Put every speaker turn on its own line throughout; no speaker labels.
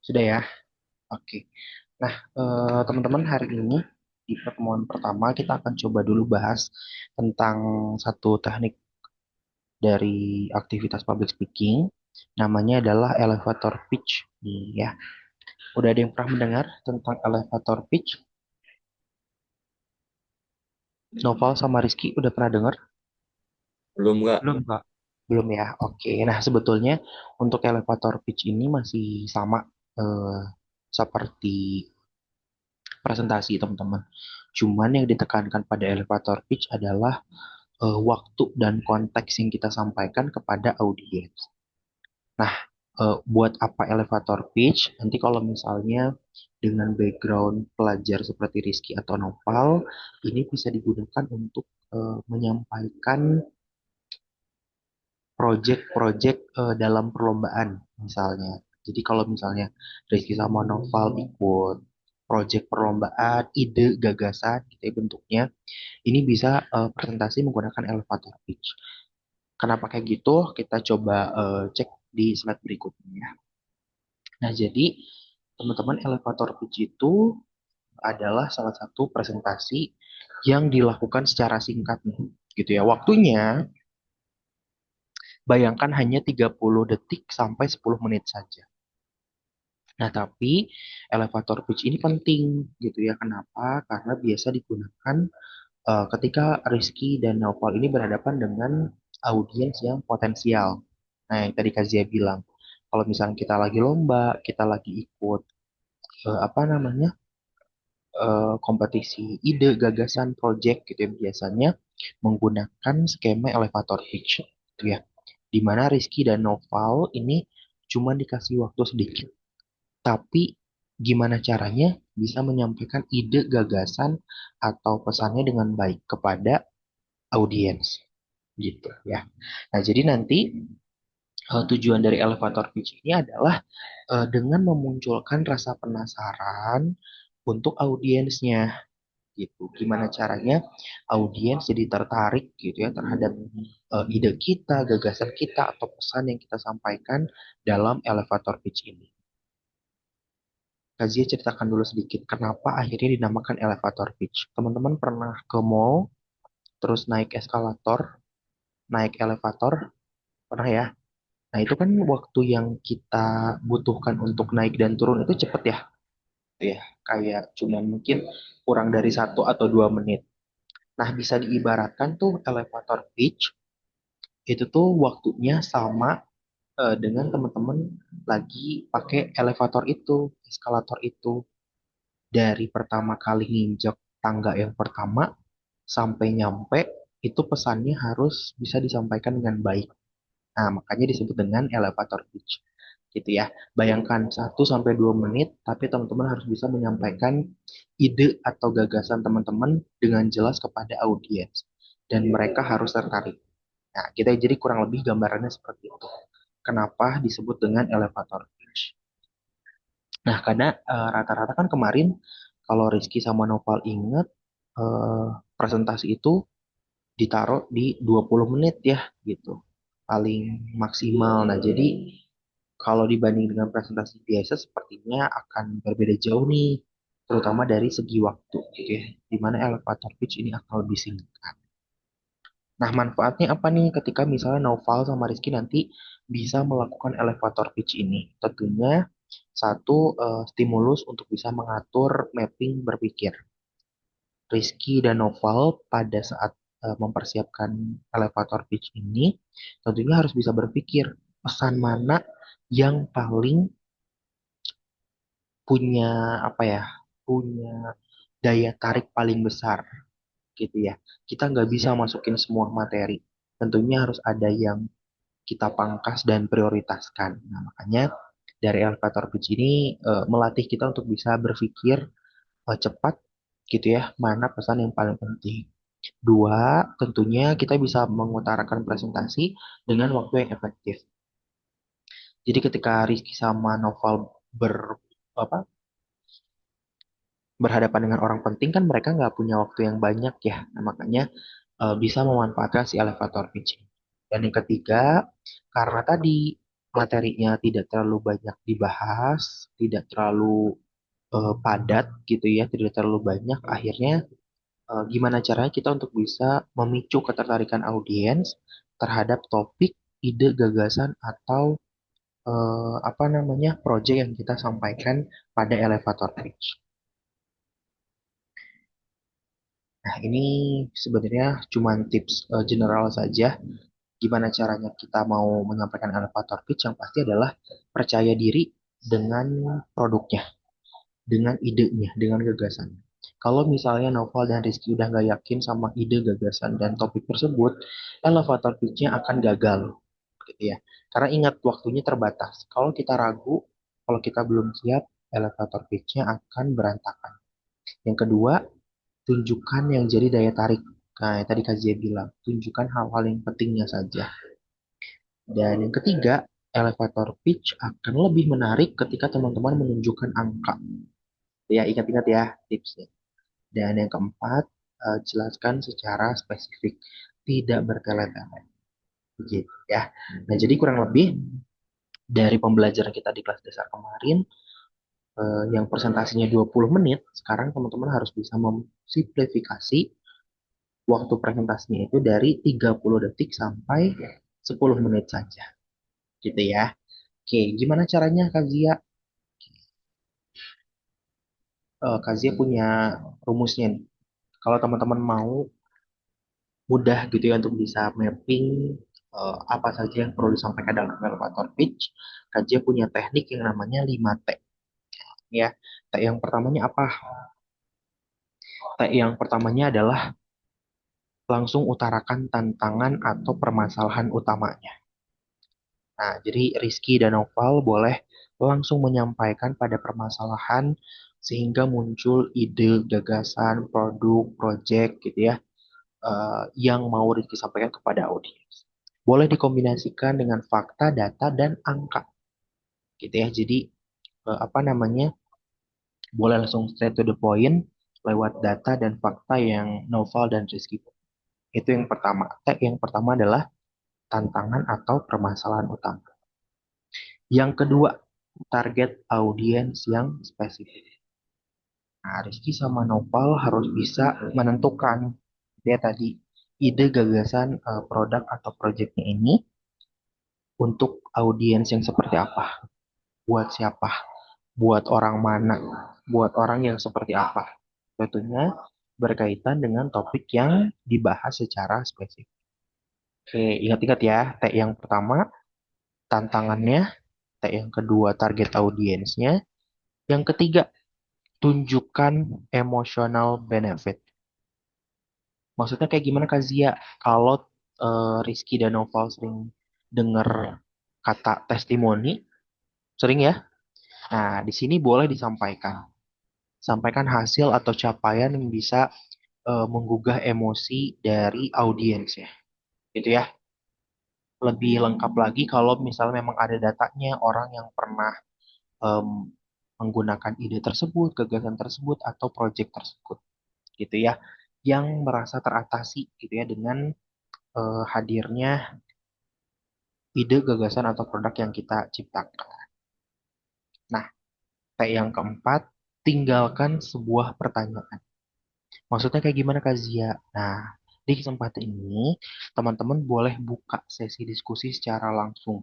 Sudah ya? Oke. Nah, teman-teman hari ini di pertemuan pertama kita akan coba dulu bahas tentang satu teknik dari aktivitas public speaking. Namanya adalah elevator pitch. Nih ya. Udah ada yang pernah mendengar tentang elevator pitch? Noval sama Rizky udah pernah dengar?
Belum nggak?
Belum, Pak. Belum ya. Oke. Nah, sebetulnya untuk elevator pitch ini masih sama eh, seperti presentasi, teman-teman. Cuman yang ditekankan pada elevator pitch adalah waktu dan konteks yang kita sampaikan kepada audiens. Nah, buat apa elevator pitch? Nanti kalau misalnya dengan background pelajar seperti Rizky atau Nopal, ini bisa digunakan untuk menyampaikan project-project dalam perlombaan misalnya. Jadi kalau misalnya Rizky sama Noval ikut project perlombaan, ide, gagasan, gitu ya bentuknya, ini bisa presentasi menggunakan elevator pitch. Kenapa kayak gitu? Kita coba cek di slide berikutnya. Nah, jadi teman-teman elevator pitch itu adalah salah satu presentasi yang dilakukan secara singkat nih, gitu ya. Waktunya bayangkan hanya 30 detik sampai 10 menit saja. Nah, tapi elevator pitch ini penting gitu ya. Kenapa? Karena biasa digunakan ketika Rizky dan Naufal ini berhadapan dengan audiens yang potensial. Nah, yang tadi Kazia bilang, kalau misalnya kita lagi lomba, kita lagi ikut apa namanya kompetisi ide, gagasan, project gitu ya, biasanya menggunakan skema elevator pitch gitu ya. Di mana Rizky dan Noval ini cuma dikasih waktu sedikit, tapi gimana caranya bisa menyampaikan ide, gagasan, atau pesannya dengan baik kepada audiens gitu ya. Nah, jadi nanti tujuan dari elevator pitch ini adalah dengan memunculkan rasa penasaran untuk audiensnya gitu. Gimana caranya audiens jadi tertarik gitu ya terhadap ide kita, gagasan kita atau pesan yang kita sampaikan dalam elevator pitch ini. Kazia ceritakan dulu sedikit kenapa akhirnya dinamakan elevator pitch. Teman-teman pernah ke mall terus naik eskalator, naik elevator, pernah ya? Nah, itu kan waktu yang kita butuhkan untuk naik dan turun itu cepet ya, ya kayak cuman mungkin kurang dari 1 atau 2 menit. Nah, bisa diibaratkan tuh elevator pitch itu tuh waktunya sama dengan teman-teman lagi pakai elevator itu, eskalator itu. Dari pertama kali nginjek tangga yang pertama sampai nyampe, itu pesannya harus bisa disampaikan dengan baik. Nah, makanya disebut dengan elevator pitch. Gitu ya. Bayangkan 1 sampai 2 menit, tapi teman-teman harus bisa menyampaikan ide atau gagasan teman-teman dengan jelas kepada audiens. Dan mereka harus tertarik. Nah, kita jadi kurang lebih gambarannya seperti itu. Kenapa disebut dengan elevator pitch? Nah, karena rata-rata kan kemarin kalau Rizky sama Noval ingat eh, presentasi itu ditaruh di 20 menit ya gitu. Paling maksimal. Nah, jadi kalau dibanding dengan presentasi biasa sepertinya akan berbeda jauh nih, terutama dari segi waktu gitu ya. Di mana elevator pitch ini akan lebih singkat. Nah, manfaatnya apa nih ketika misalnya Noval sama Rizky nanti bisa melakukan elevator pitch ini? Tentunya satu stimulus untuk bisa mengatur mapping berpikir. Rizky dan Noval pada saat mempersiapkan elevator pitch ini tentunya harus bisa berpikir pesan mana yang paling punya apa ya, punya daya tarik paling besar gitu ya. Kita nggak bisa masukin semua materi. Tentunya harus ada yang kita pangkas dan prioritaskan. Nah, makanya dari elevator pitch ini melatih kita untuk bisa berpikir cepat gitu ya, mana pesan yang paling penting. Dua, tentunya kita bisa mengutarakan presentasi dengan waktu yang efektif. Jadi ketika Rizky sama Noval ber apa berhadapan dengan orang penting kan mereka nggak punya waktu yang banyak ya. Nah, makanya bisa memanfaatkan si elevator pitch. Dan yang ketiga, karena tadi materinya tidak terlalu banyak dibahas, tidak terlalu padat gitu ya, tidak terlalu banyak. Akhirnya gimana caranya kita untuk bisa memicu ketertarikan audiens terhadap topik, ide, gagasan atau apa namanya project yang kita sampaikan pada elevator pitch. Nah, ini sebenarnya cuma tips general saja. Gimana caranya kita mau menyampaikan elevator pitch yang pasti adalah percaya diri dengan produknya, dengan idenya, dengan gagasan. Kalau misalnya Novel dan Rizky udah nggak yakin sama ide, gagasan, dan topik tersebut, elevator pitch-nya akan gagal, gitu ya. Karena ingat waktunya terbatas. Kalau kita ragu, kalau kita belum siap, elevator pitch-nya akan berantakan. Yang kedua, tunjukkan yang jadi daya tarik. Nah, yang tadi Kak Zia bilang, tunjukkan hal-hal yang pentingnya saja. Dan yang ketiga, elevator pitch akan lebih menarik ketika teman-teman menunjukkan angka. Ya, ingat-ingat ya tipsnya. Dan yang keempat, jelaskan secara spesifik, tidak bertele-tele. Begitu ya. Nah, jadi kurang lebih dari pembelajaran kita di kelas dasar kemarin, yang presentasinya 20 menit, sekarang teman-teman harus bisa memsimplifikasi waktu presentasinya itu dari 30 detik sampai 10 menit saja. Gitu ya. Oke, gimana caranya Kak Zia? Kak Zia punya rumusnya nih. Kalau teman-teman mau mudah gitu ya untuk bisa mapping apa saja yang perlu disampaikan dalam elevator pitch, Kak Zia punya teknik yang namanya 5T. Ya, T yang pertamanya apa? T yang pertamanya adalah langsung utarakan tantangan atau permasalahan utamanya. Nah, jadi Rizky dan Noval boleh langsung menyampaikan pada permasalahan sehingga muncul ide, gagasan, produk, project gitu ya, yang mau Rizky sampaikan kepada audiens. Boleh dikombinasikan dengan fakta, data, dan angka gitu ya. Jadi apa namanya, boleh langsung straight to the point lewat data dan fakta yang Noval dan Rizky. Itu yang pertama. Tag yang pertama adalah tantangan atau permasalahan utama. Yang kedua, target audiens yang spesifik. Nah, Rizky sama Nopal harus bisa menentukan dia tadi ide gagasan produk atau proyeknya ini untuk audiens yang seperti apa, buat siapa, buat orang mana, buat orang yang seperti apa. Tentunya berkaitan dengan topik yang dibahas secara spesifik. Oke, ingat-ingat ya, T yang pertama tantangannya, T yang kedua target audiensnya, yang ketiga tunjukkan emotional benefit. Maksudnya kayak gimana Kak Zia? Kalau Rizky dan Noval sering dengar kata testimoni, sering ya? Nah, di sini boleh disampaikan. Sampaikan hasil atau capaian yang bisa menggugah emosi dari audiens ya. Gitu ya. Lebih lengkap lagi kalau misalnya memang ada datanya orang yang pernah em, menggunakan ide tersebut, gagasan tersebut, atau proyek tersebut. Gitu ya. Yang merasa teratasi gitu ya dengan hadirnya ide, gagasan, atau produk yang kita ciptakan. Nah, kayak yang keempat, tinggalkan sebuah pertanyaan. Maksudnya kayak gimana Kak Zia? Nah, di kesempatan ini, teman-teman boleh buka sesi diskusi secara langsung.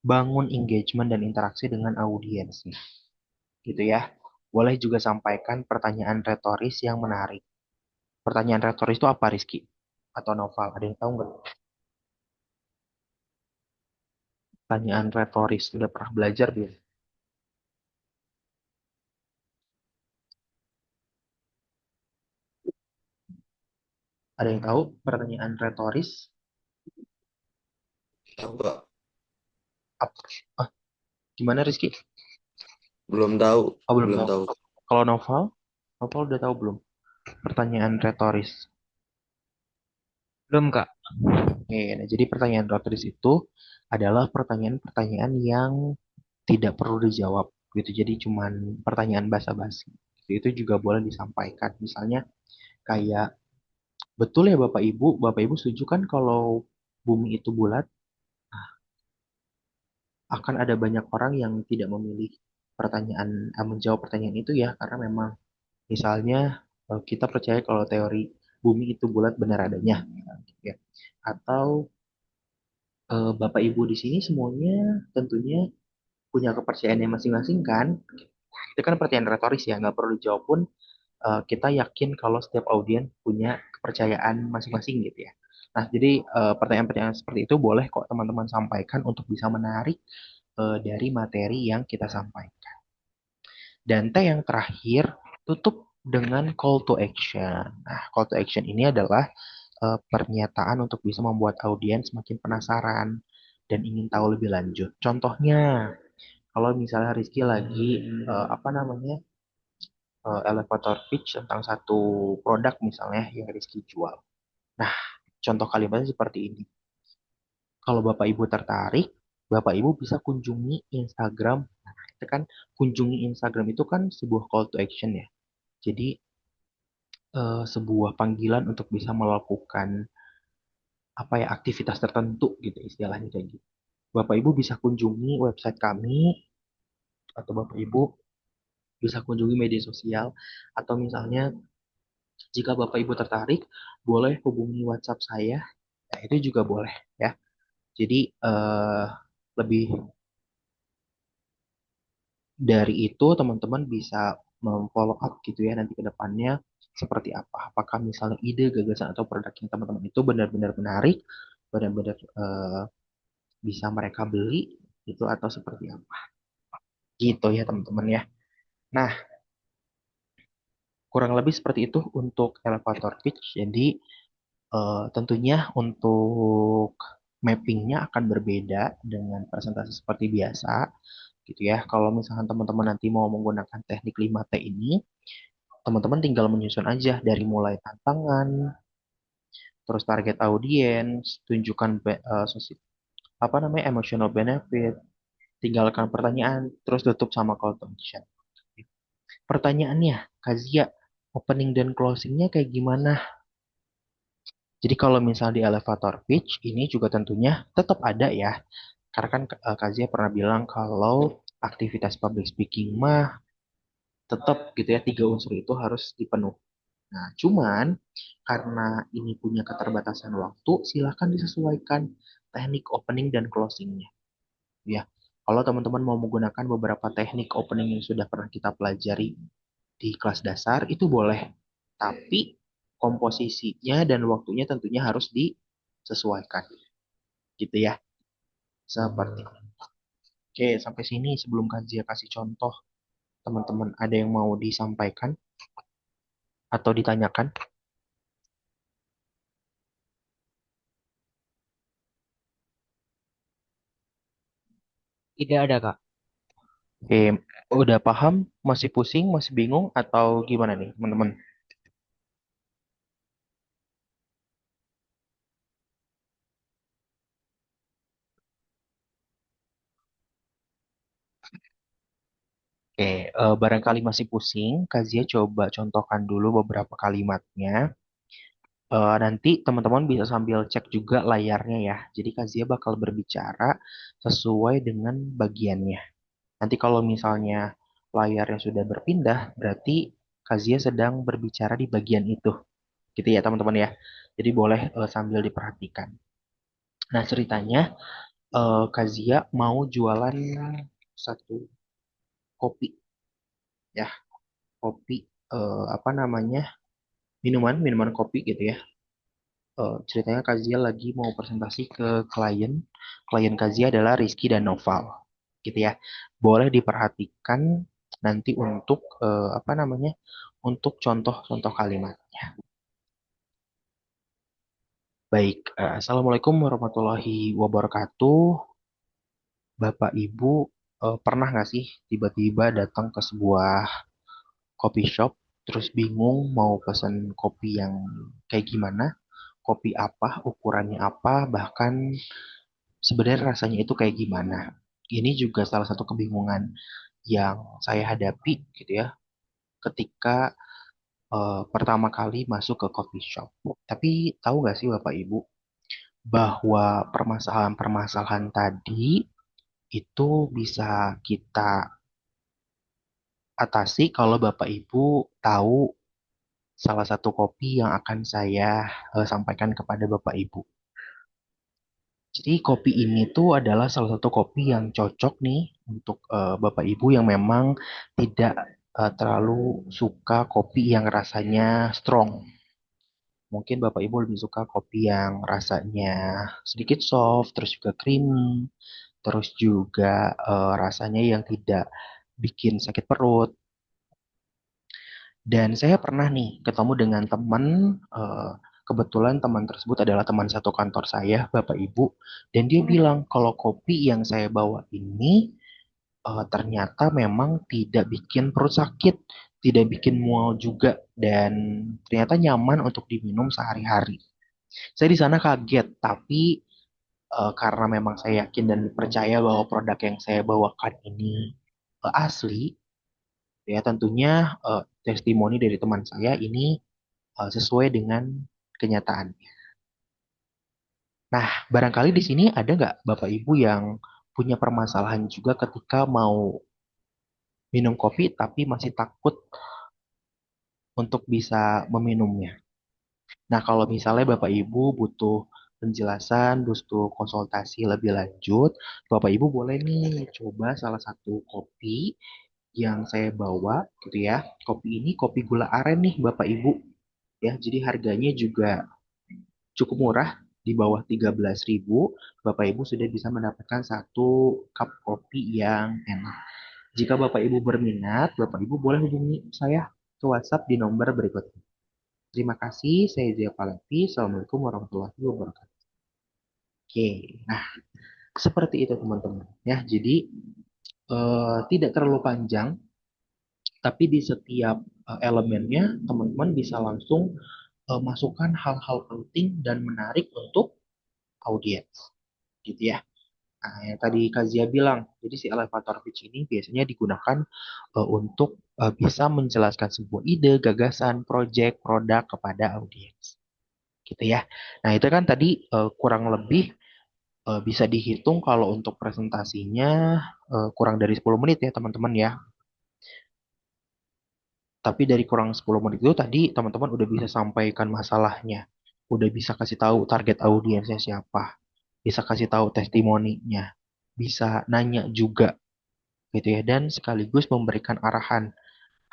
Bangun engagement dan interaksi dengan audiensnya. Gitu ya. Boleh juga sampaikan pertanyaan retoris yang menarik. Pertanyaan retoris itu apa, Rizky? Atau Noval? Ada yang tahu nggak? Pertanyaan retoris. Udah pernah belajar belum? Ada yang tahu pertanyaan retoris?
Tahu nggak?
Apa? Ah, gimana Rizky?
Belum tahu.
Oh, belum
Belum
tahu.
tahu.
Kalau novel, novel udah tahu belum? Pertanyaan retoris.
Belum, Kak.
Oke, nah, jadi pertanyaan retoris itu adalah pertanyaan-pertanyaan yang tidak perlu dijawab gitu. Jadi cuman pertanyaan basa-basi. Itu juga boleh disampaikan. Misalnya kayak, betul ya Bapak Ibu setuju kan kalau bumi itu bulat? akan ada banyak orang yang tidak memilih menjawab pertanyaan itu ya, karena memang misalnya kita percaya kalau teori bumi itu bulat benar adanya, ya. Atau Bapak Ibu di sini semuanya tentunya punya kepercayaannya masing-masing kan? Itu kan pertanyaan retoris ya, nggak perlu dijawab pun kita yakin kalau setiap audien punya kepercayaan masing-masing gitu ya. Nah, jadi pertanyaan-pertanyaan seperti itu boleh kok teman-teman sampaikan untuk bisa menarik dari materi yang kita sampaikan. Dan T yang terakhir, tutup dengan call to action. Nah, call to action ini adalah pernyataan untuk bisa membuat audiens semakin penasaran dan ingin tahu lebih lanjut. Contohnya, kalau misalnya Rizky lagi apa namanya elevator pitch tentang satu produk misalnya yang Rizky jual. Nah, contoh kalimatnya seperti ini. Kalau Bapak Ibu tertarik, Bapak Ibu bisa kunjungi Instagram. Nah, itu kan kunjungi Instagram itu kan sebuah call to action ya. Jadi sebuah panggilan untuk bisa melakukan apa ya aktivitas tertentu gitu istilahnya kayak gitu. Bapak Ibu bisa kunjungi website kami atau Bapak Ibu bisa kunjungi media sosial atau misalnya jika Bapak Ibu tertarik boleh hubungi WhatsApp saya. Nah, itu juga boleh ya. Jadi lebih dari itu teman-teman bisa memfollow up gitu ya nanti ke depannya seperti apa. Apakah misalnya ide, gagasan atau produk yang teman-teman itu benar-benar menarik, benar-benar bisa mereka beli itu atau seperti apa. Gitu ya teman-teman ya. Nah, kurang lebih seperti itu untuk elevator pitch. Jadi tentunya untuk mappingnya akan berbeda dengan presentasi seperti biasa gitu ya. Kalau misalkan teman-teman nanti mau menggunakan teknik 5T ini, teman-teman tinggal menyusun aja dari mulai tantangan, terus target audiens, tunjukkan apa namanya emotional benefit, tinggalkan pertanyaan, terus tutup sama call to action. Pertanyaannya, Kazia, opening dan closingnya kayak gimana? Jadi kalau misal di elevator pitch, ini juga tentunya tetap ada ya. Karena kan Kazia pernah bilang kalau aktivitas public speaking mah tetap gitu ya, tiga unsur itu harus dipenuhi. Nah, cuman karena ini punya keterbatasan waktu, silakan disesuaikan teknik opening dan closingnya. Ya, kalau teman-teman mau menggunakan beberapa teknik opening yang sudah pernah kita pelajari di kelas dasar, itu boleh. Tapi komposisinya dan waktunya tentunya harus disesuaikan. Gitu ya. Seperti itu. Oke, sampai sini sebelum Kazia kasih contoh, teman-teman ada yang mau disampaikan atau ditanyakan?
Tidak ada, Kak.
Oke, udah paham? Masih pusing? Masih bingung? Atau gimana nih, teman-teman? Oke, barangkali masih pusing, Kazia coba contohkan dulu beberapa kalimatnya. Nanti teman-teman bisa sambil cek juga layarnya ya. Jadi Kazia bakal berbicara sesuai dengan bagiannya. Nanti kalau misalnya layarnya sudah berpindah, berarti Kazia sedang berbicara di bagian itu. Gitu ya teman-teman ya. Jadi boleh sambil diperhatikan. Nah ceritanya Kazia mau jualan satu kopi ya, kopi apa namanya minuman kopi gitu ya. Ceritanya Kazia lagi mau presentasi ke klien. Klien Kazia adalah Rizky dan Noval, gitu ya. Boleh diperhatikan nanti untuk apa namanya, untuk contoh-contoh kalimatnya. Baik, Assalamualaikum warahmatullahi wabarakatuh. Bapak Ibu pernah nggak sih tiba-tiba datang ke sebuah coffee shop, terus bingung mau pesan kopi yang kayak gimana, kopi apa, ukurannya apa, bahkan sebenarnya rasanya itu kayak gimana. Ini juga salah satu kebingungan yang saya hadapi gitu ya ketika pertama kali masuk ke coffee shop. Tapi tahu nggak sih Bapak Ibu bahwa permasalahan-permasalahan tadi itu bisa kita atasi kalau Bapak Ibu tahu salah satu kopi yang akan saya sampaikan kepada Bapak Ibu. Jadi kopi ini tuh adalah salah satu kopi yang cocok nih untuk Bapak Ibu yang memang tidak terlalu suka kopi yang rasanya strong. Mungkin Bapak Ibu lebih suka kopi yang rasanya sedikit soft, terus juga creamy, terus juga rasanya yang tidak bikin sakit perut. Dan saya pernah nih ketemu dengan teman, eh, kebetulan teman tersebut adalah teman satu kantor saya, Bapak Ibu, dan dia bilang kalau kopi yang saya bawa ini ternyata memang tidak bikin perut sakit, tidak bikin mual juga, dan ternyata nyaman untuk diminum sehari-hari. Saya di sana kaget, tapi karena memang saya yakin dan percaya bahwa produk yang saya bawakan ini asli, ya tentunya testimoni dari teman saya ini sesuai dengan kenyataan. Nah, barangkali di sini ada nggak Bapak Ibu yang punya permasalahan juga ketika mau minum kopi tapi masih takut untuk bisa meminumnya. Nah, kalau misalnya Bapak Ibu butuh penjelasan, butuh konsultasi lebih lanjut, Bapak Ibu boleh nih coba salah satu kopi yang saya bawa gitu ya. Kopi ini kopi gula aren nih Bapak Ibu ya. Jadi harganya juga cukup murah, di bawah 13.000, Bapak Ibu sudah bisa mendapatkan satu cup kopi yang enak. Jika Bapak Ibu berminat, Bapak Ibu boleh hubungi saya ke WhatsApp di nomor berikut ini. Terima kasih, saya Zia Palevi. Assalamualaikum warahmatullahi wabarakatuh. Oke, nah seperti itu teman-teman. Ya, jadi tidak terlalu panjang, tapi di setiap elemennya teman-teman bisa langsung masukkan hal-hal penting dan menarik untuk audiens, gitu ya. Nah, yang tadi Kazia bilang, jadi si elevator pitch ini biasanya digunakan untuk bisa menjelaskan sebuah ide, gagasan, project, produk kepada audiens. Gitu ya. Nah, itu kan tadi kurang lebih bisa dihitung kalau untuk presentasinya kurang dari 10 menit ya, teman-teman ya. Tapi dari kurang 10 menit itu tadi teman-teman udah bisa sampaikan masalahnya. Udah bisa kasih tahu target audiensnya siapa. Bisa kasih tahu testimoninya. Bisa nanya juga gitu ya. Dan sekaligus memberikan arahan.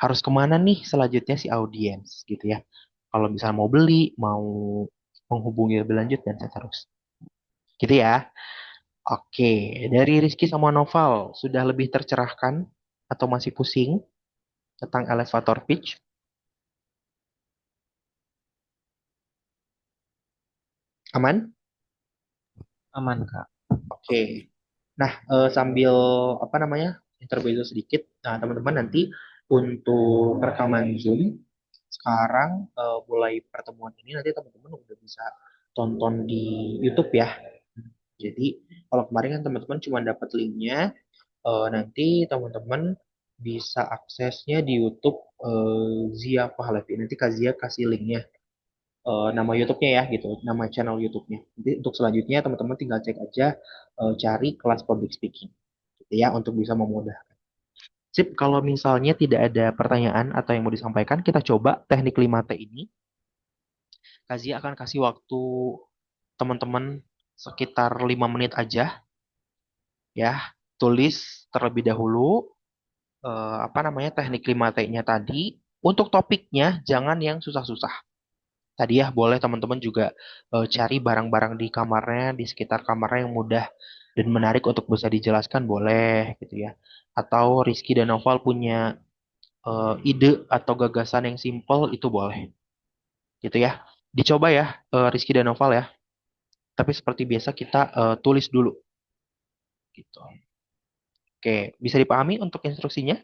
Harus kemana nih selanjutnya si audiens gitu ya. Kalau misalnya mau beli, mau menghubungi lebih lanjut dan seterusnya. Gitu ya. Oke, dari Rizky sama Noval sudah lebih tercerahkan atau masih pusing tentang elevator pitch? Aman?
Aman, Kak.
Oke. Nah, sambil apa namanya intermezzo sedikit. Nah, teman-teman nanti untuk rekaman Zoom sekarang mulai pertemuan ini nanti teman-teman udah bisa tonton di YouTube ya. Jadi kalau kemarin kan teman-teman cuma dapat linknya, nanti teman-teman bisa aksesnya di YouTube Zia Pahlavi. Nanti Kak Zia kasih linknya, nama YouTube-nya ya gitu, nama channel YouTube-nya. Nanti untuk selanjutnya teman-teman tinggal cek aja, cari kelas public speaking, gitu ya, untuk bisa memudahkan. Sip, kalau misalnya tidak ada pertanyaan atau yang mau disampaikan, kita coba teknik 5T ini. Kak Zia akan kasih waktu teman-teman sekitar 5 menit aja ya. Tulis terlebih dahulu apa namanya teknik 5T-nya tadi. Untuk topiknya jangan yang susah-susah. Tadi ya boleh teman-teman juga cari barang-barang di kamarnya, di sekitar kamarnya yang mudah dan menarik untuk bisa dijelaskan boleh gitu ya. Atau Rizky dan Noval punya ide atau gagasan yang simple itu boleh gitu ya. Dicoba ya Rizky dan Noval ya. Tapi seperti biasa kita tulis dulu gitu. Oke, bisa dipahami untuk instruksinya?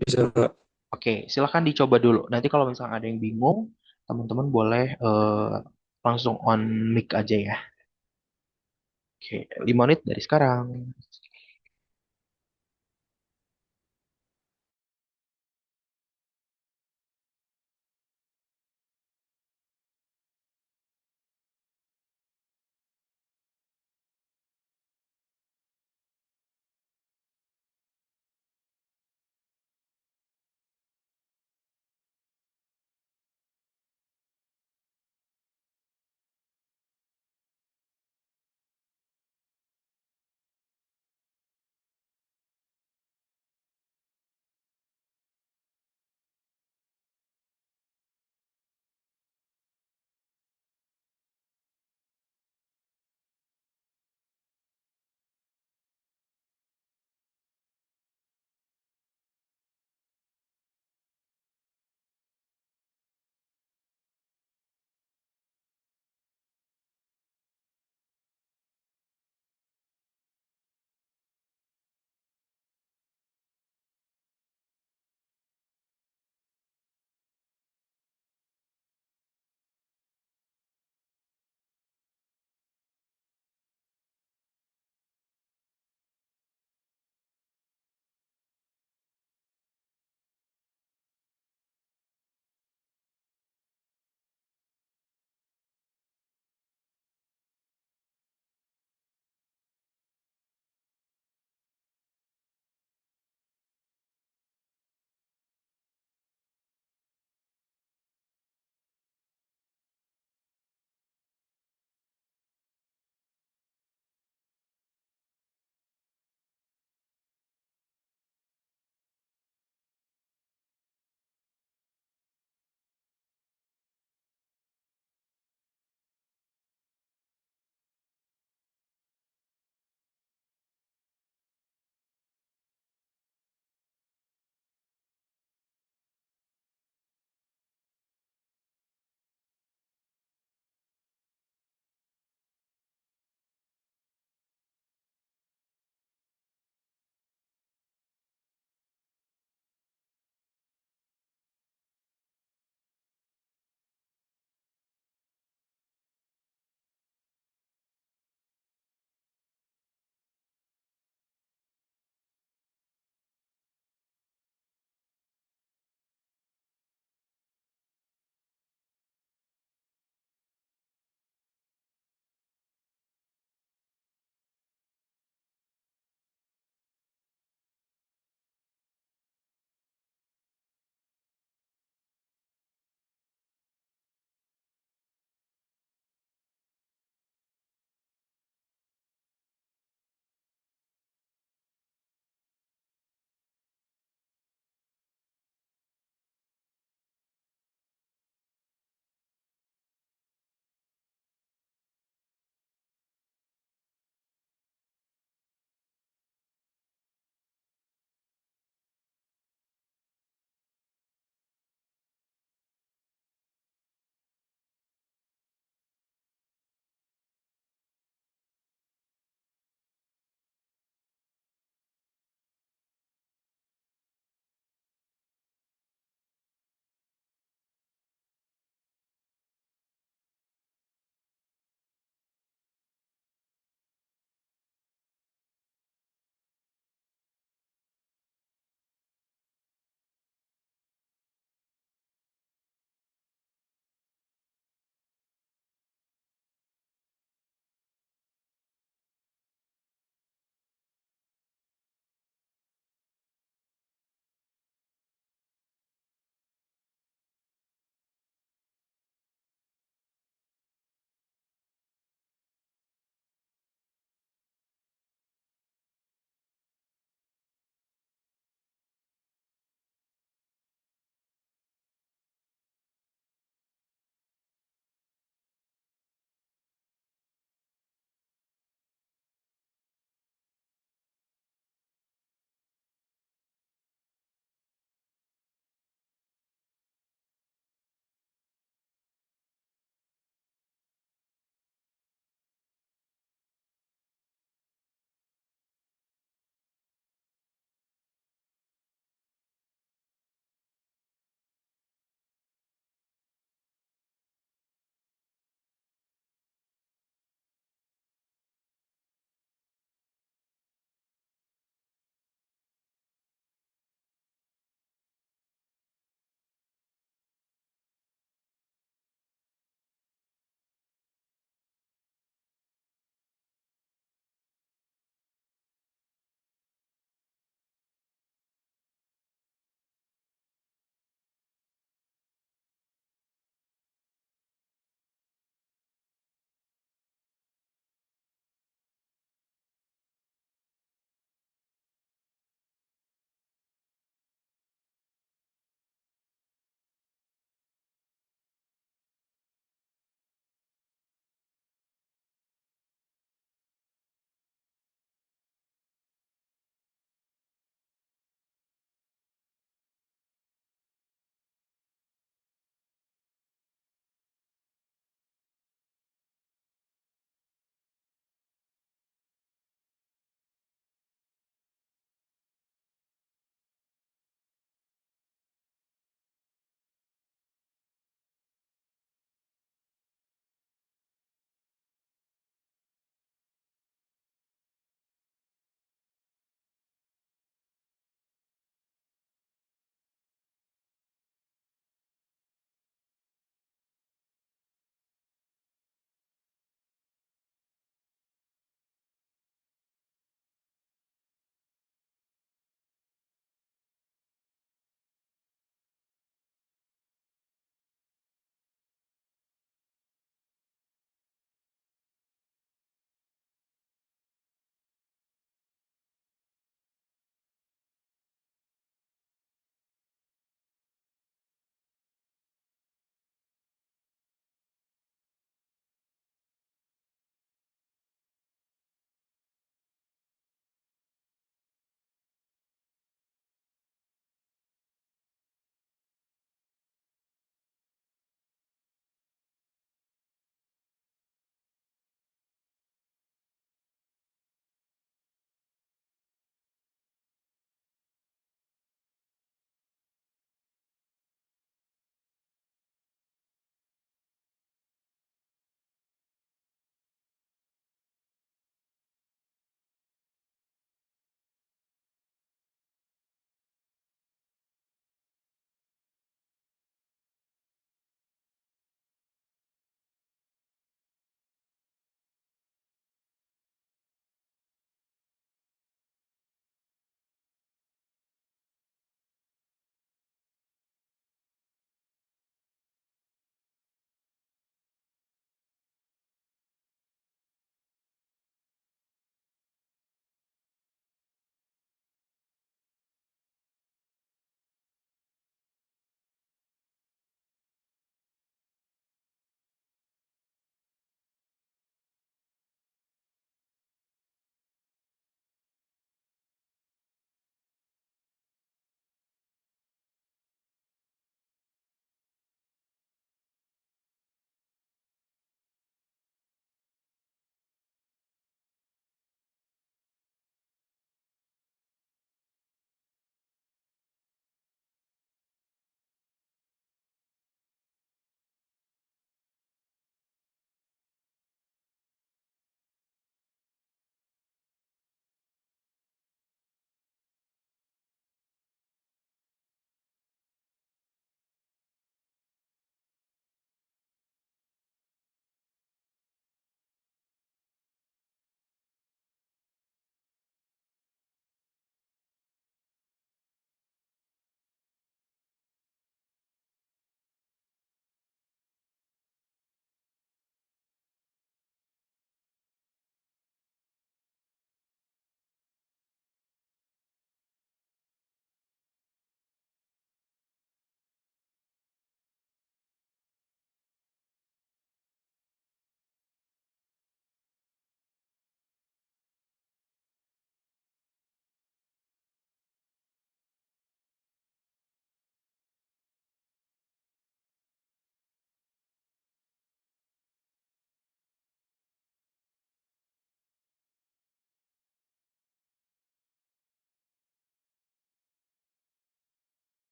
Bisa, Kak.
Oke, silakan dicoba dulu. Nanti kalau misalnya ada yang bingung, teman-teman boleh langsung on mic aja ya. Oke, 5 menit dari sekarang.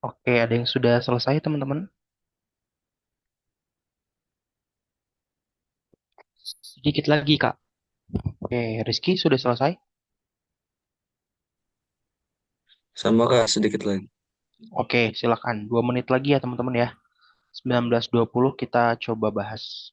Oke, ada yang sudah selesai, teman-teman?
Sedikit lagi, Kak.
Oke, Rizky sudah selesai?
Sama Kak, sedikit lagi.
Oke, silakan. 2 menit lagi ya, teman-teman ya. 19.20 kita coba bahas.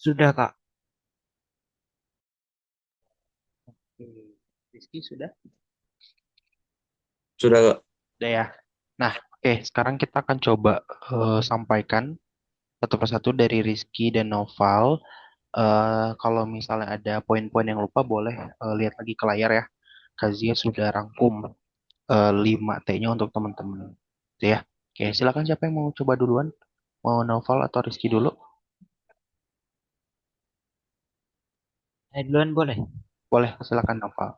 Sudah, Kak.
Oke, Rizky sudah?
Sudah Kak.
Sudah ya. Nah, oke, sekarang kita akan coba sampaikan satu persatu dari Rizky dan Noval. Kalau misalnya ada poin-poin yang lupa, boleh lihat lagi ke layar ya. Kazia sudah rangkum 5T-nya untuk teman-teman. Itu ya. Oke, silakan siapa yang mau coba duluan? Mau Noval atau Rizky dulu?
Saya duluan boleh?
Boleh, silakan Noval.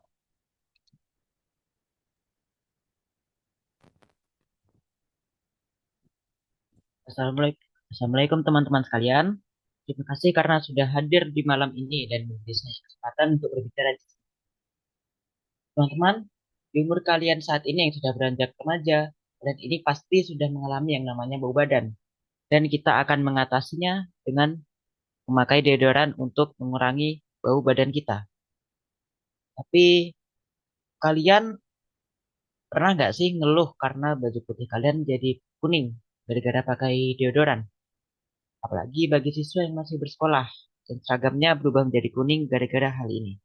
Assalamualaikum, Assalamualaikum teman-teman sekalian. Terima kasih karena sudah hadir di malam ini dan memberi saya kesempatan untuk berbicara. Teman-teman, di umur kalian saat ini yang sudah beranjak remaja, kalian ini pasti sudah mengalami yang namanya bau badan. Dan kita akan mengatasinya dengan memakai deodoran untuk mengurangi bau badan kita. Tapi kalian pernah nggak sih ngeluh karena baju putih kalian jadi kuning gara-gara pakai deodoran? apalagi bagi siswa yang masih bersekolah dan seragamnya berubah menjadi kuning gara-gara hal ini.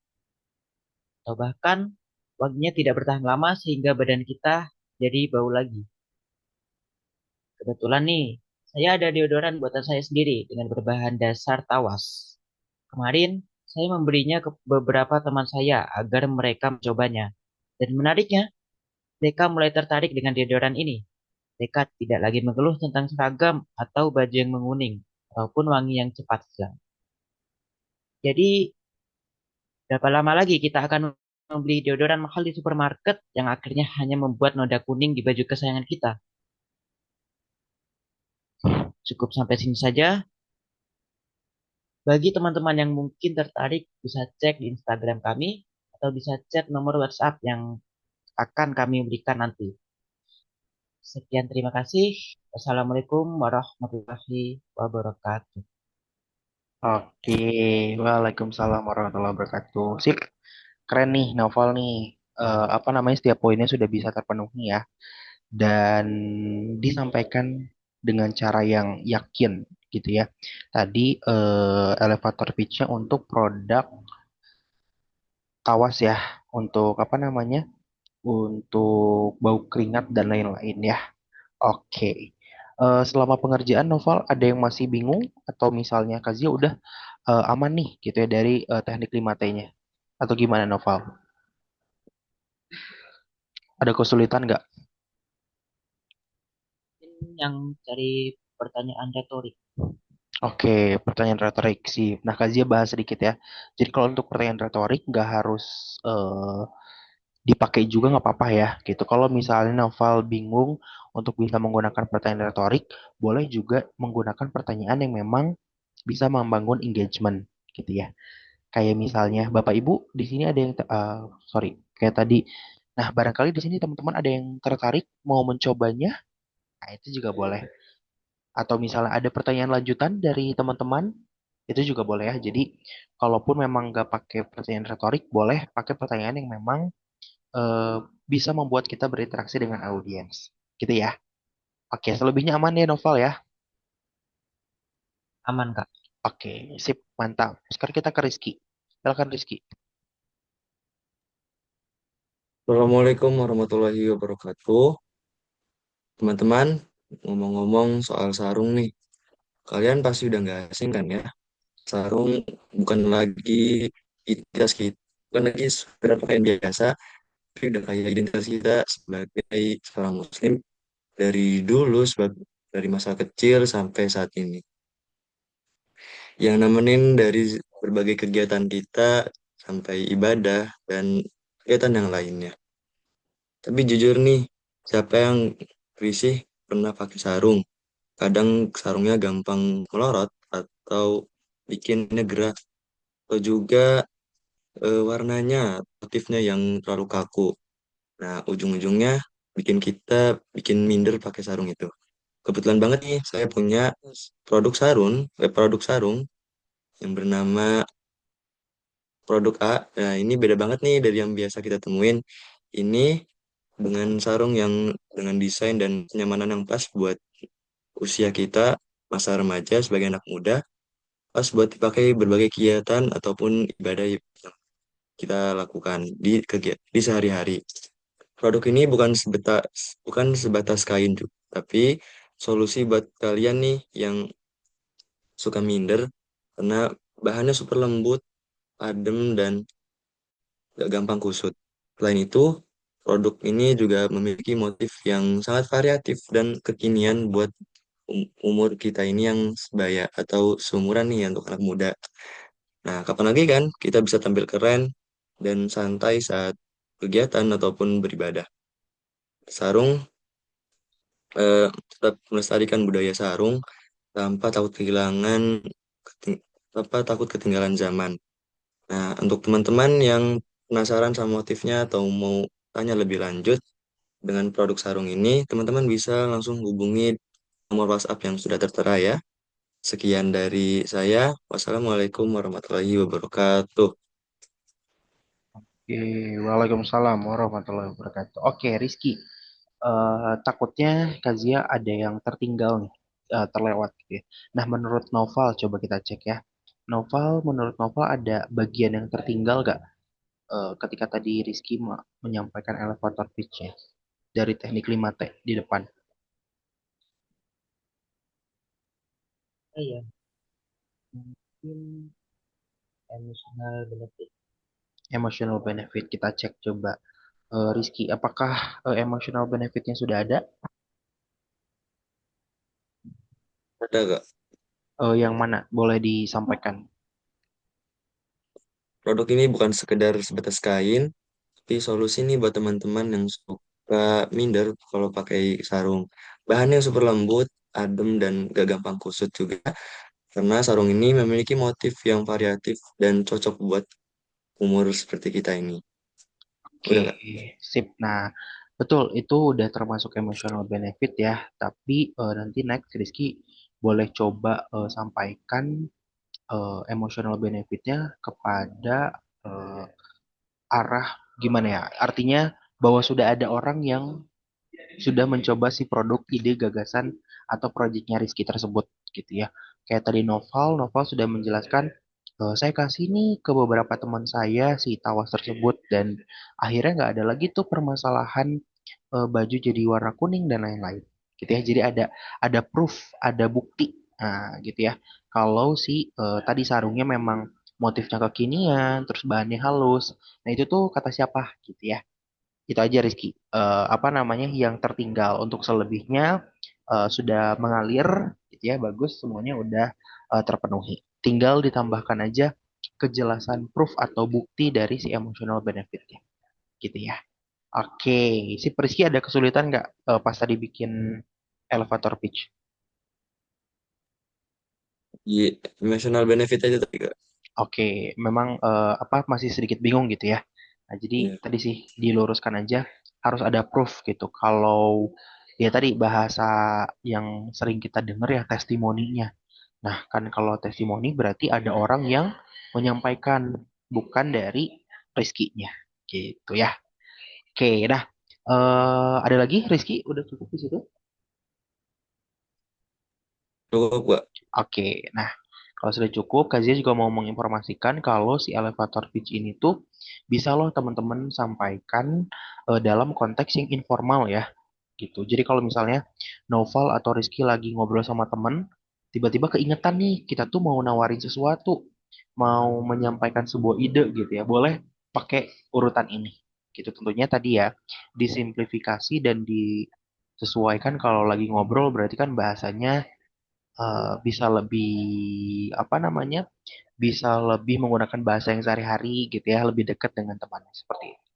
Atau bahkan wanginya tidak bertahan lama sehingga badan kita jadi bau lagi. Kebetulan nih, saya ada deodoran buatan saya sendiri dengan berbahan dasar tawas. Kemarin, saya memberinya ke beberapa teman saya agar mereka mencobanya. Dan menariknya, mereka mulai tertarik dengan deodoran ini. Mereka tidak lagi mengeluh tentang seragam atau baju yang menguning, ataupun wangi yang cepat hilang. Jadi, berapa lama lagi kita akan membeli deodoran mahal di supermarket yang akhirnya hanya membuat noda kuning di baju kesayangan kita? Cukup sampai sini saja. Bagi teman-teman yang mungkin tertarik, bisa cek di Instagram kami atau bisa chat nomor WhatsApp yang akan kami berikan nanti. Sekian, terima kasih. Wassalamualaikum warahmatullahi wabarakatuh.
Oke, Waalaikumsalam warahmatullahi wabarakatuh. Sip, keren nih novel nih. Apa namanya setiap poinnya sudah bisa terpenuhi ya dan disampaikan dengan cara yang yakin gitu ya. Tadi elevator pitch-nya untuk produk tawas ya, untuk apa namanya? Untuk bau keringat dan lain-lain ya. Oke. Selama pengerjaan novel ada yang masih bingung atau misalnya Kazia udah aman nih gitu ya dari teknik 5T-nya atau gimana novel? Ada kesulitan nggak?
Mungkin yang cari pertanyaan retorik.
Oke, pertanyaan retorik sih. Nah, Kazia bahas sedikit ya. Jadi kalau untuk pertanyaan retorik nggak harus dipakai juga nggak apa-apa ya gitu. Kalau misalnya novel bingung untuk bisa menggunakan pertanyaan retorik, boleh juga menggunakan pertanyaan yang memang bisa membangun engagement gitu ya. Kayak misalnya Bapak Ibu di sini ada yang sorry kayak tadi. Nah, barangkali di sini teman-teman ada yang tertarik mau mencobanya. Nah, itu juga boleh. Atau misalnya ada pertanyaan lanjutan dari teman-teman, itu juga boleh ya. Jadi, kalaupun memang nggak pakai pertanyaan retorik, boleh pakai pertanyaan yang memang eh, bisa membuat kita berinteraksi dengan audiens. Gitu ya. Oke, selebihnya aman ya Novel ya.
Aman, Kak.
Oke, sip, mantap. Sekarang kita ke Rizky. Silakan Rizky.
Assalamualaikum warahmatullahi wabarakatuh. Teman-teman, ngomong-ngomong soal sarung nih, kalian pasti udah nggak asing kan ya? Sarung bukan lagi identitas kita, bukan lagi sekedar pakaian biasa, tapi udah kayak identitas kita sebagai seorang muslim dari dulu, dari masa kecil sampai saat ini. Yang nemenin dari berbagai kegiatan kita sampai ibadah dan kegiatan yang lainnya. Tapi jujur nih, siapa yang risih pernah pakai sarung? Kadang sarungnya gampang melorot atau bikinnya gerah, atau juga warnanya, motifnya yang terlalu kaku. Nah, ujung-ujungnya bikin minder pakai sarung itu. Kebetulan banget nih, saya punya produk sarung yang bernama produk A. Nah, ini beda banget nih dari yang biasa kita temuin. Ini dengan sarung yang dengan desain dan kenyamanan yang pas buat usia kita, masa remaja sebagai anak muda, pas buat dipakai berbagai kegiatan ataupun ibadah yang kita lakukan di sehari-hari. Produk ini bukan sebatas kain juga, tapi solusi buat kalian nih yang suka minder karena bahannya super lembut, adem dan gak gampang kusut. Selain itu, produk ini juga memiliki motif yang sangat variatif dan kekinian buat umur kita ini yang sebaya atau seumuran nih untuk anak muda. Nah, kapan lagi kan kita bisa tampil keren dan santai saat kegiatan ataupun beribadah. Sarung tetap melestarikan budaya sarung tanpa takut keting- takut ketinggalan zaman. Nah, untuk teman-teman yang penasaran sama motifnya atau mau tanya lebih lanjut dengan produk sarung ini, teman-teman bisa langsung hubungi nomor WhatsApp yang sudah tertera ya. Sekian dari saya. Wassalamualaikum warahmatullahi wabarakatuh.
Oke, Waalaikumsalam warahmatullahi wabarakatuh. Oke, Rizky. Takutnya Kazia ada yang tertinggal nih. terlewat gitu ya. Nah, menurut Noval coba kita cek ya. Menurut Noval ada bagian yang tertinggal gak ketika tadi Rizky menyampaikan elevator pitch-nya dari teknik 5T di depan.
Iya, mungkin emotional benefit.
Emotional benefit kita cek coba. Rizky, apakah emotional benefitnya sudah ada?
Ada gak?
Yang mana? Boleh disampaikan.
Produk ini bukan sekedar sebatas kain, tapi solusi nih buat teman-teman yang suka minder kalau pakai sarung. Bahannya super lembut, adem, dan gak gampang kusut juga. Karena sarung ini memiliki motif yang variatif dan cocok buat umur seperti kita ini.
Oke,
Udah gak?
sip. Nah, betul itu udah termasuk emotional benefit ya. Tapi nanti next Rizky boleh coba sampaikan emotional benefitnya kepada eh, arah gimana ya? Artinya bahwa sudah ada orang yang sudah mencoba si produk, ide, gagasan, atau proyeknya Rizky tersebut gitu ya. Kayak tadi Noval sudah menjelaskan, saya kasih nih ke beberapa teman saya si tawas tersebut dan akhirnya nggak ada lagi tuh permasalahan baju jadi warna kuning dan lain-lain. Gitu ya. Jadi ada proof, ada bukti. Nah, gitu ya. Kalau si tadi sarungnya memang motifnya kekinian, terus bahannya halus. Nah, itu tuh kata siapa gitu ya. Itu aja Rizky. Apa namanya yang tertinggal untuk selebihnya sudah mengalir, gitu ya, bagus semuanya udah terpenuhi. Tinggal ditambahkan aja kejelasan proof atau bukti dari si emotional benefitnya, gitu ya. Oke, si Rizky ada kesulitan nggak pas tadi bikin elevator pitch?
Di emotional benefit aja tadi gak?
Oke, memang apa masih sedikit bingung gitu ya. Nah, jadi
Iya.
tadi sih diluruskan aja harus ada proof gitu. Kalau ya tadi bahasa yang sering kita dengar ya testimoninya. Nah, kan kalau testimoni berarti ada orang yang menyampaikan bukan dari Rizky-nya gitu ya. Oke, dah. Ada lagi Rizky? Udah cukup di situ?
Cukup gak?
Oke, nah kalau sudah cukup, Kazia juga mau menginformasikan kalau si elevator pitch ini tuh bisa loh teman-teman sampaikan dalam konteks yang informal ya, gitu. Jadi kalau misalnya Noval atau Rizky lagi ngobrol sama temen, tiba-tiba keingetan nih, kita tuh mau nawarin sesuatu, mau menyampaikan sebuah ide gitu ya, boleh pakai urutan ini. Gitu tentunya tadi ya, disimplifikasi dan disesuaikan kalau lagi ngobrol berarti kan bahasanya bisa lebih apa namanya bisa lebih menggunakan bahasa yang sehari-hari gitu ya lebih dekat dengan temannya seperti itu.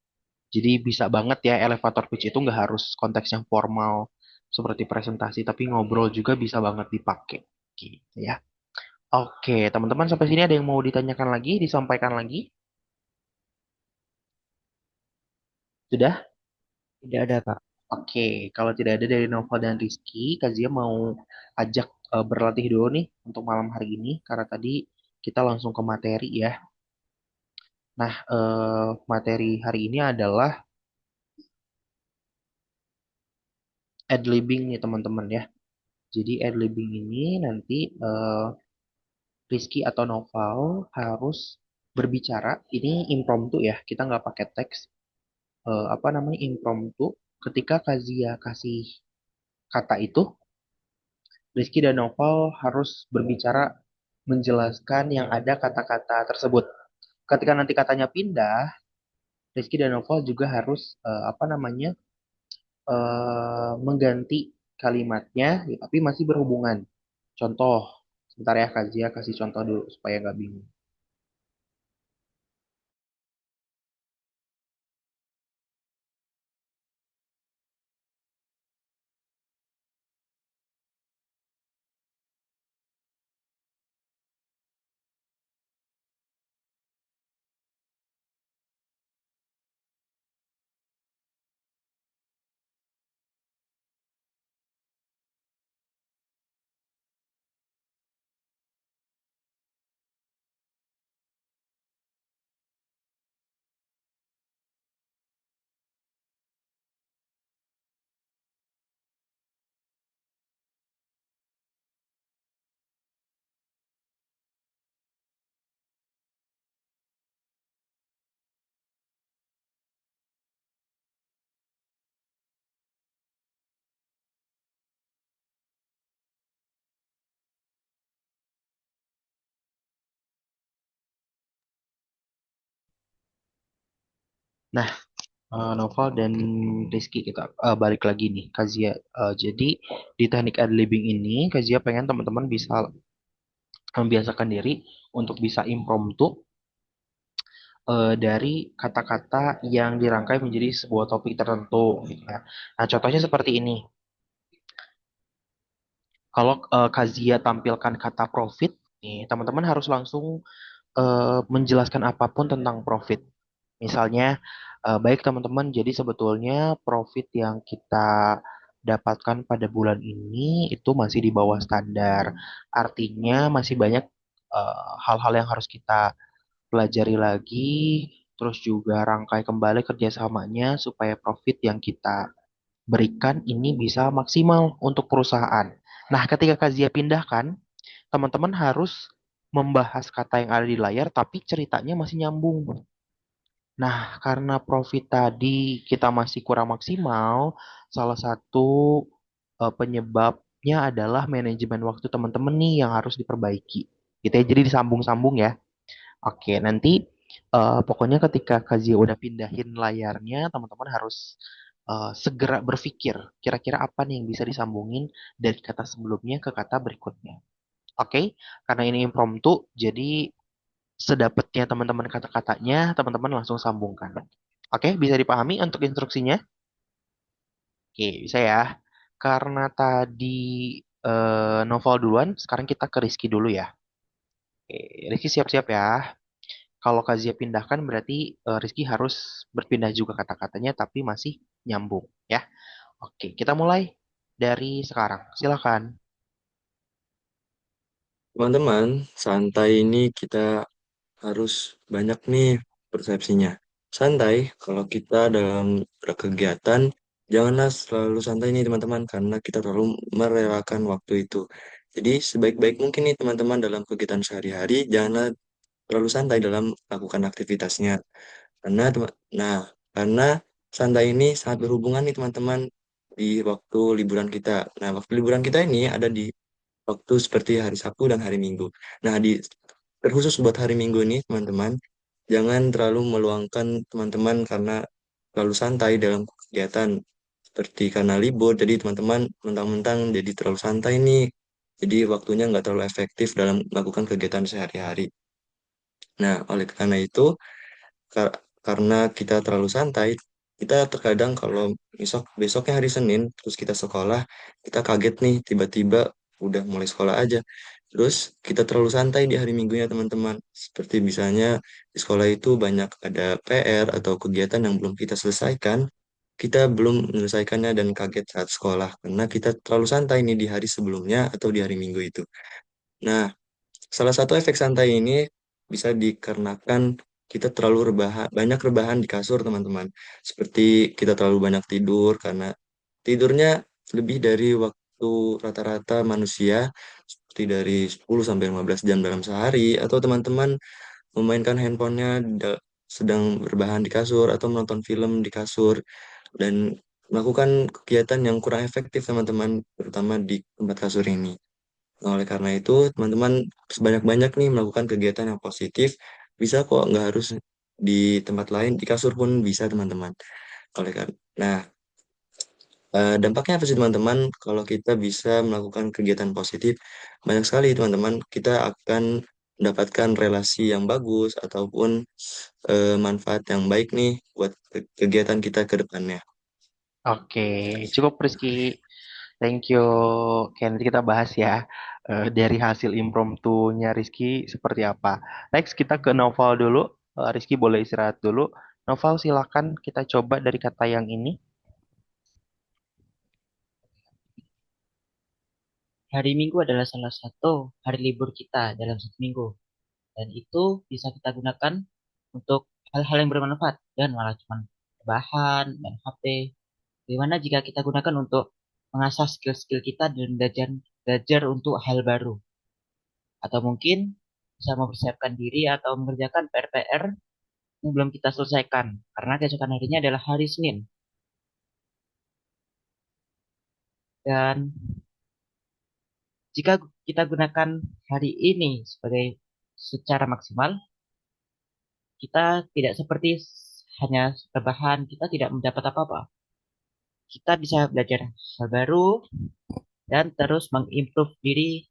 Jadi bisa banget ya elevator pitch itu nggak harus konteks yang formal seperti presentasi tapi ngobrol juga bisa banget dipakai gitu ya. Oke, teman-teman sampai sini ada yang mau ditanyakan lagi, disampaikan lagi? Sudah?
Tidak ada, Kak.
Oke, kalau tidak ada dari Nova dan Rizky, Kazia mau ajak berlatih dulu nih untuk malam hari ini karena tadi kita langsung ke materi ya. Nah, materi hari ini adalah ad-libbing nih teman-teman ya. Jadi ad-libbing ini nanti Rizky atau Noval harus berbicara. Ini impromptu ya, kita nggak pakai teks. Apa namanya impromptu? Ketika Kazia kasih kata itu, Rizky dan Noval harus berbicara menjelaskan yang ada kata-kata tersebut. Ketika nanti katanya pindah, Rizky dan Noval juga harus apa namanya mengganti kalimatnya, ya, tapi masih berhubungan. Contoh, sebentar ya Kazia kasih contoh dulu supaya nggak bingung. Nah, Noval dan Rizky kita balik lagi nih, Kazia. Jadi di teknik ad libbing ini, Kazia pengen teman-teman bisa membiasakan diri untuk bisa impromptu dari kata-kata yang dirangkai menjadi sebuah topik tertentu, gitu ya. Nah, contohnya seperti ini. Kalau Kazia tampilkan kata profit, nih teman-teman harus langsung menjelaskan apapun tentang profit. Misalnya, baik teman-teman, jadi sebetulnya profit yang kita dapatkan pada bulan ini itu masih di bawah standar. Artinya masih banyak hal-hal yang harus kita pelajari lagi, terus juga rangkai kembali kerjasamanya supaya profit yang kita berikan ini bisa maksimal untuk perusahaan. Nah, ketika Kazia pindahkan, teman-teman harus membahas kata yang ada di layar, tapi ceritanya masih nyambung. Nah, karena profit tadi kita masih kurang maksimal, salah satu penyebabnya adalah manajemen waktu teman-teman nih yang harus diperbaiki. Gitu ya, jadi disambung-sambung ya. Oke, nanti pokoknya ketika Kazia udah pindahin layarnya, teman-teman harus segera berpikir kira-kira apa nih yang bisa disambungin dari kata sebelumnya ke kata berikutnya. Oke, karena ini impromptu, jadi sedapatnya teman-teman kata-katanya, teman-teman langsung sambungkan. Oke, bisa dipahami untuk instruksinya? Oke, bisa ya. Karena tadi Novel duluan, sekarang kita ke Rizky dulu ya. Oke, Rizky siap-siap ya. Kalau Kazia pindahkan berarti Rizky harus berpindah juga kata-katanya, tapi masih nyambung ya. Oke, kita mulai dari sekarang. Silakan.
Teman-teman, santai ini kita harus banyak nih persepsinya. Santai, kalau kita dalam berkegiatan, janganlah selalu santai nih teman-teman, karena kita terlalu merelakan waktu itu. Jadi sebaik-baik mungkin nih teman-teman dalam kegiatan sehari-hari, janganlah terlalu santai dalam melakukan aktivitasnya. Nah, karena santai ini sangat berhubungan nih teman-teman di waktu liburan kita. Nah, waktu liburan kita ini ada di waktu seperti hari Sabtu dan hari Minggu. Nah, terkhusus buat hari Minggu ini, teman-teman, jangan terlalu meluangkan teman-teman karena terlalu santai dalam kegiatan. Seperti karena libur, jadi teman-teman mentang-mentang jadi terlalu santai nih. Jadi waktunya nggak terlalu efektif dalam melakukan kegiatan sehari-hari. Nah, oleh karena itu, karena kita terlalu santai, kita terkadang kalau besoknya hari Senin, terus kita sekolah, kita kaget nih, tiba-tiba udah mulai sekolah aja. Terus kita terlalu santai di hari Minggunya teman-teman. Seperti misalnya di sekolah itu banyak ada PR atau kegiatan yang belum kita selesaikan, kita belum menyelesaikannya dan kaget saat sekolah karena kita terlalu santai nih di hari sebelumnya atau di hari Minggu itu. Nah, salah satu efek santai ini bisa dikarenakan kita terlalu banyak rebahan di kasur, teman-teman. Seperti kita terlalu banyak tidur karena tidurnya lebih dari waktu rata-rata manusia, seperti dari 10 sampai 15 jam dalam sehari, atau teman-teman memainkan handphonenya sedang berbahan di kasur atau menonton film di kasur dan melakukan kegiatan yang kurang efektif, teman-teman, terutama di tempat kasur ini. Nah, oleh karena itu, teman-teman sebanyak-banyak nih melakukan kegiatan yang positif. Bisa kok, nggak harus di tempat lain, di kasur pun bisa, teman-teman. Oleh karena, nah, dampaknya apa sih, teman-teman? Kalau kita bisa melakukan kegiatan positif, banyak sekali, teman-teman. Kita akan mendapatkan relasi yang bagus ataupun manfaat yang baik nih buat kegiatan kita ke depannya.
Oke, cukup Rizky. Thank you. Oke, nanti kita bahas ya dari hasil impromptunya Rizky seperti apa. Next kita ke Novel dulu. Rizky boleh istirahat dulu. Novel silakan kita coba dari kata yang ini.
Hari Minggu adalah salah satu hari libur kita dalam satu minggu. Dan itu bisa kita gunakan untuk hal-hal yang bermanfaat dan malah cuma bahan dan HP. Bagaimana jika kita gunakan untuk mengasah skill-skill kita dan belajar belajar untuk hal baru, atau mungkin bisa mempersiapkan diri atau mengerjakan PR-PR yang belum kita selesaikan karena keesokan harinya adalah hari Senin. Dan jika kita gunakan hari ini sebagai secara maksimal, kita tidak seperti hanya rebahan, kita tidak mendapat apa-apa. Kita bisa belajar hal baru dan terus mengimprove diri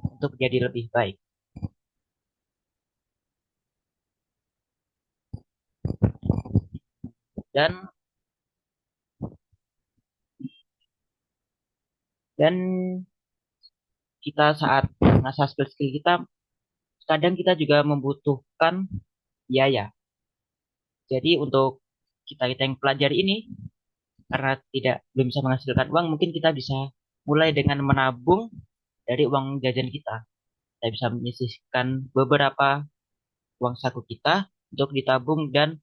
untuk jadi lebih baik. Dan dan kita saat mengasah skill-skill kita, kadang kita juga membutuhkan biaya. Jadi untuk kita yang pelajari ini, karena tidak belum bisa menghasilkan uang, mungkin kita bisa mulai dengan menabung dari uang jajan kita. Kita bisa menyisihkan beberapa uang saku kita untuk ditabung dan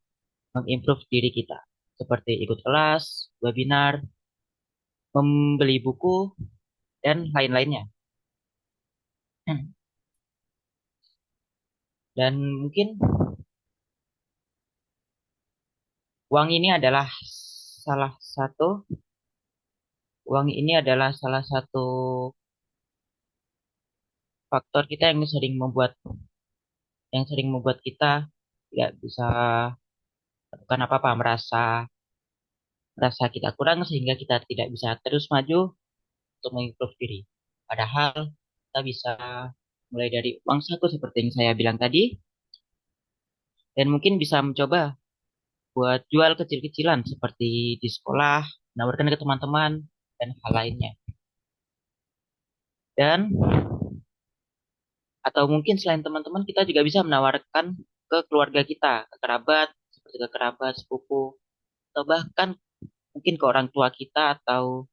mengimprove diri kita. Seperti ikut kelas, webinar, membeli buku, dan lain-lainnya. Dan mungkin uang ini adalah salah satu uang ini adalah salah satu faktor kita yang sering membuat kita tidak bisa melakukan apa-apa, merasa merasa kita kurang sehingga kita tidak bisa terus maju untuk mengimprove diri. Padahal kita bisa mulai dari uang saku seperti yang saya bilang tadi, dan mungkin bisa mencoba buat jual kecil-kecilan seperti di sekolah, menawarkan ke teman-teman, dan hal lainnya. Dan atau mungkin selain teman-teman kita juga bisa menawarkan ke keluarga kita, ke kerabat, seperti ke kerabat, sepupu, atau bahkan mungkin ke orang tua kita atau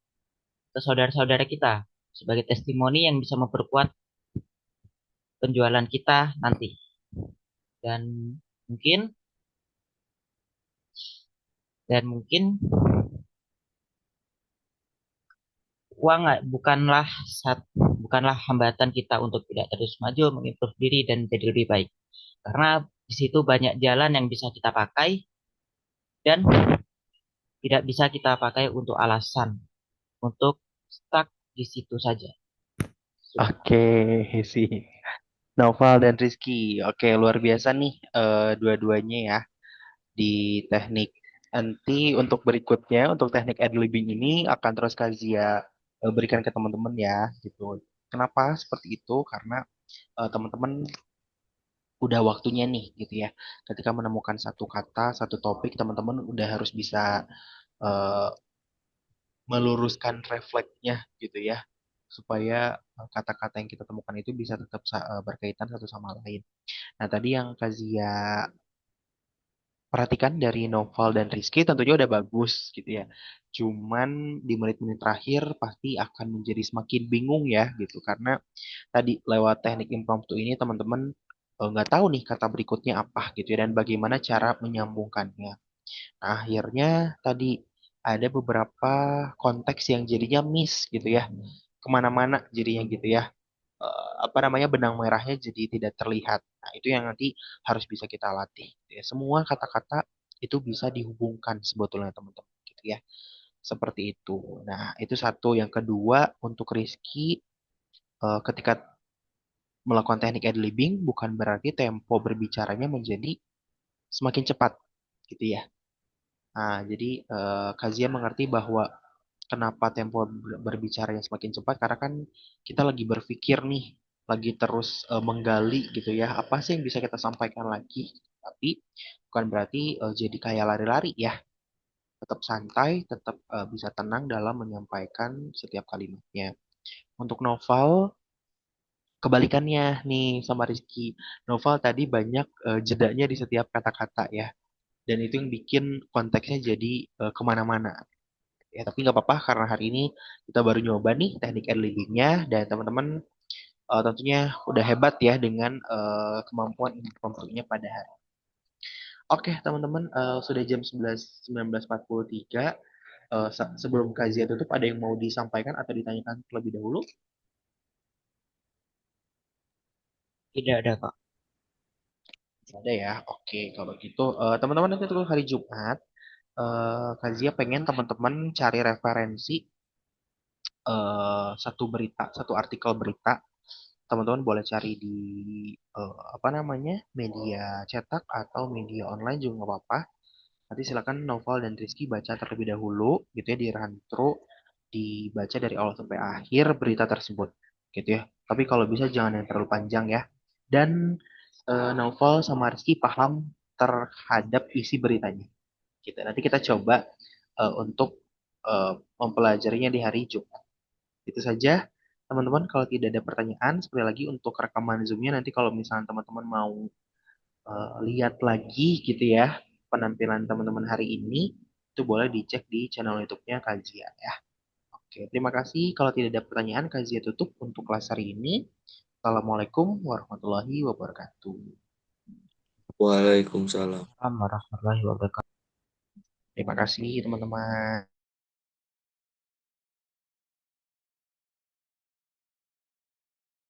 ke saudara-saudara kita sebagai testimoni yang bisa memperkuat penjualan kita nanti. Dan mungkin mungkin uang bukanlah hambatan kita untuk tidak terus maju, mengimprove diri dan jadi lebih baik. Karena di situ banyak jalan yang bisa kita pakai dan tidak bisa kita pakai untuk alasan untuk stuck di situ saja.
Oke, sih. Noval dan Rizky. Oke, luar biasa nih dua-duanya ya di teknik. Nanti untuk berikutnya, untuk teknik ad-libbing ini akan terus Kazia berikan ke teman-teman ya, gitu. Kenapa seperti itu? Karena teman-teman udah waktunya nih, gitu ya. Ketika menemukan satu kata, satu topik, teman-teman udah harus bisa eh, meluruskan refleksnya, gitu ya, supaya kata-kata yang kita temukan itu bisa tetap berkaitan satu sama lain. Nah, tadi yang Kazia perhatikan dari Noval dan Rizky tentunya udah bagus gitu ya. Cuman di menit-menit terakhir pasti akan menjadi semakin bingung ya gitu. Karena tadi lewat teknik impromptu ini teman-teman nggak tahu nih kata berikutnya apa gitu ya. Dan bagaimana cara menyambungkannya. Nah, akhirnya tadi ada beberapa konteks yang jadinya miss gitu ya. Kemana-mana jadinya gitu ya, apa namanya, benang merahnya jadi tidak terlihat. Nah, itu yang nanti harus bisa kita latih. Ya, semua kata-kata itu bisa dihubungkan sebetulnya teman-teman gitu ya. Seperti itu. Nah, itu satu. Yang kedua, untuk Rizky, ketika melakukan teknik ad-libbing bukan berarti tempo berbicaranya menjadi semakin cepat gitu ya. Nah, jadi Kazia mengerti bahwa kenapa tempo berbicara yang semakin cepat karena kan kita lagi berpikir nih, lagi terus menggali gitu ya, apa sih yang bisa kita sampaikan lagi. Tapi bukan berarti jadi kayak lari-lari ya. Tetap santai, tetap bisa tenang dalam menyampaikan setiap kalimatnya. Untuk Noval, kebalikannya nih sama Rizky. Noval tadi banyak jedanya di setiap kata-kata ya. Dan itu yang bikin konteksnya jadi kemana-mana. Ya, tapi nggak apa-apa karena hari ini kita baru nyoba nih teknik ad libbingnya dan teman-teman tentunya udah hebat ya dengan kemampuan impromptunya pada hari. Oke, teman-teman, sudah jam 19.40 19.43. Sebelum kajian tutup, ada yang mau disampaikan atau ditanyakan terlebih dahulu?
Tidak ada, Kak.
Ada ya. Oke, kalau gitu teman-teman nanti untuk hari Jumat, Kazia pengen teman-teman cari referensi satu berita, satu artikel berita. Teman-teman boleh cari di apa namanya, media cetak atau media online juga nggak apa-apa. Nanti silakan Noval dan Rizky baca terlebih dahulu, gitu ya, di run through, dibaca dari awal sampai akhir berita tersebut, gitu ya. Tapi kalau bisa jangan yang terlalu panjang ya. Dan Noval sama Rizky paham terhadap isi beritanya. Gitu. Nanti kita coba untuk mempelajarinya di hari Jumat. Itu saja, teman-teman. Kalau tidak ada pertanyaan, sekali lagi untuk rekaman Zoom-nya nanti kalau misalnya teman-teman mau lihat lagi gitu ya penampilan teman-teman hari ini, itu boleh dicek di channel YouTube-nya Kazia ya. Oke, terima kasih. Kalau tidak ada pertanyaan, Kazia tutup untuk kelas hari ini. Assalamualaikum warahmatullahi wabarakatuh.
Waalaikumsalam.
Warahmatullahi wabarakatuh.
Terima kasih teman-teman.